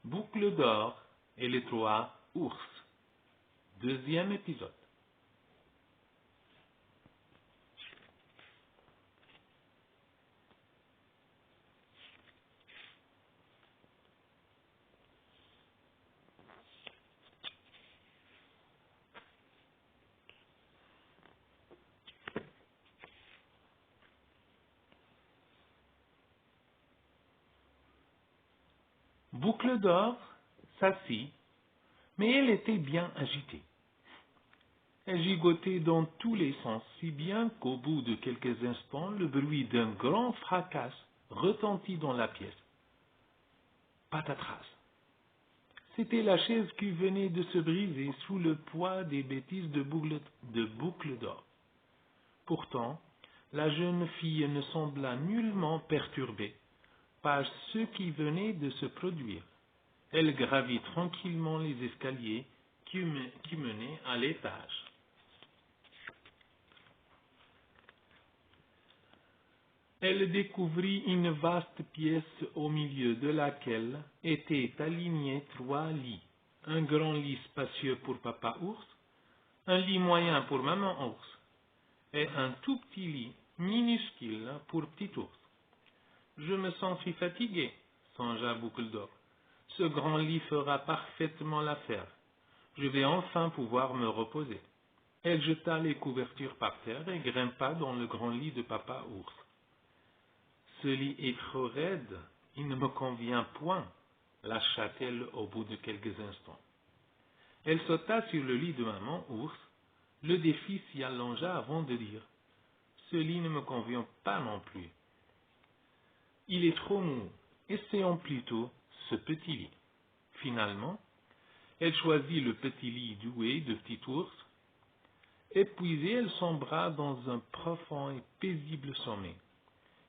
Boucle d'or et les trois ours. Deuxième épisode. Boucle d'or s'assit, mais elle était bien agitée. Elle gigotait dans tous les sens, si bien qu'au bout de quelques instants, le bruit d'un grand fracas retentit dans la pièce. Patatras. C'était la chaise qui venait de se briser sous le poids des bêtises de boucle d'or. Pourtant, la jeune fille ne sembla nullement perturbée par ce qui venait de se produire. Elle gravit tranquillement les escaliers qui menaient à l'étage. Elle découvrit une vaste pièce au milieu de laquelle étaient alignés trois lits. Un grand lit spacieux pour papa ours, un lit moyen pour maman ours, et un tout petit lit minuscule pour petit ours. Je me sentis fatigué, songea Boucle d'or. Ce grand lit fera parfaitement l'affaire. Je vais enfin pouvoir me reposer. Elle jeta les couvertures par terre et grimpa dans le grand lit de papa ours. Ce lit est trop raide, il ne me convient point, lâcha-t-elle au bout de quelques instants. Elle sauta sur le lit de maman ours. Le défi s'y allongea avant de dire « Ce lit ne me convient pas non plus. Il est trop mou, essayons plutôt ce petit lit. » Finalement, elle choisit le petit lit doué de petit ours. Épuisée, elle sombra dans un profond et paisible sommeil.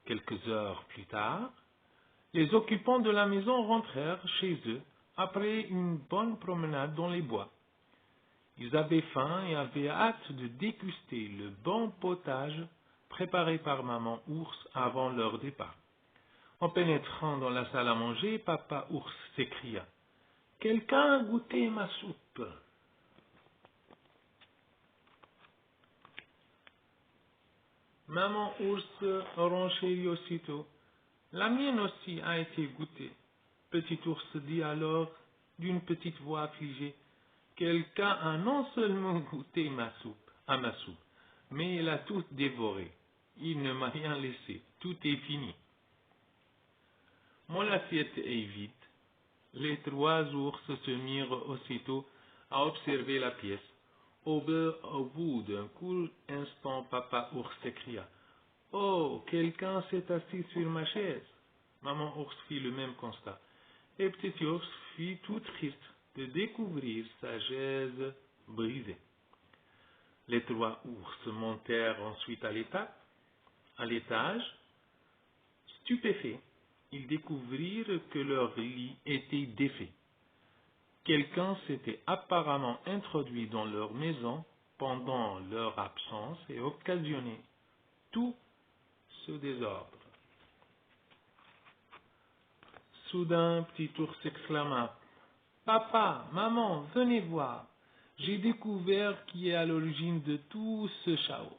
Quelques heures plus tard, les occupants de la maison rentrèrent chez eux après une bonne promenade dans les bois. Ils avaient faim et avaient hâte de déguster le bon potage préparé par maman ours avant leur départ. En pénétrant dans la salle à manger, papa ours s'écria « Quelqu'un a goûté ma soupe ?» Maman ours renchérit aussitôt. « La mienne aussi a été goûtée. » Petit ours dit alors d'une petite voix affligée. « Quelqu'un a non seulement goûté ma soupe, mais il a tout dévoré. Il ne m'a rien laissé. Tout est fini. » Mon assiette est vide. Les trois ours se mirent aussitôt à observer la pièce. Au bout d'un court instant, papa ours s'écria « Oh, quelqu'un s'est assis sur ma chaise !» Maman ours fit le même constat. Et petit ours fut tout triste de découvrir sa chaise brisée. Les trois ours montèrent ensuite à l'étage. Stupéfaits, ils découvrirent que leur lit était défait. Quelqu'un s'était apparemment introduit dans leur maison pendant leur absence et occasionné tout ce désordre. Soudain, petit ours s'exclama « Papa, maman, venez voir, j'ai découvert qui est à l'origine de tout ce chaos. »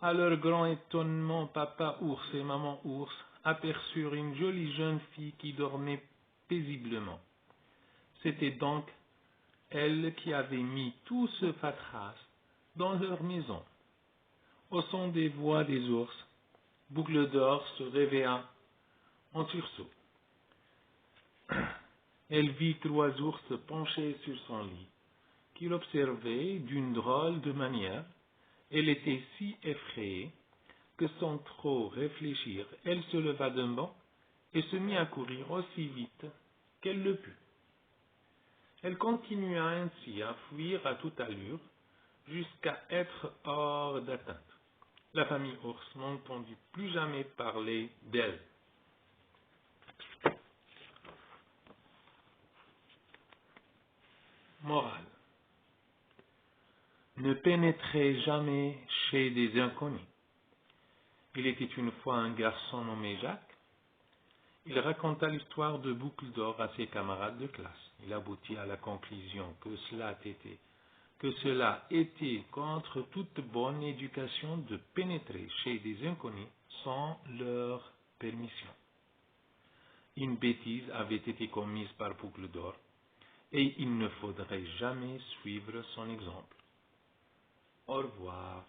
À leur grand étonnement, papa ours et maman ours aperçurent une jolie jeune fille qui dormait paisiblement. C'était donc elle qui avait mis tout ce fatras dans leur maison. Au son des voix des ours, Boucle d'or se réveilla en sursaut. Elle vit trois ours penchés sur son lit, qui l'observaient d'une drôle de manière. Elle était si effrayée que sans trop réfléchir, elle se leva d'un bond et se mit à courir aussi vite qu'elle le put. Elle continua ainsi à fuir à toute allure jusqu'à être hors d'atteinte. La famille ours n'entendit plus jamais parler d'elle. Morale. Ne pénétrez jamais chez des inconnus. Il était une fois un garçon nommé Jacques. Il raconta l'histoire de Boucle d'Or à ses camarades de classe. Il aboutit à la conclusion que cela était contre toute bonne éducation de pénétrer chez des inconnus sans leur permission. Une bêtise avait été commise par Boucle d'Or, et il ne faudrait jamais suivre son exemple. Au revoir.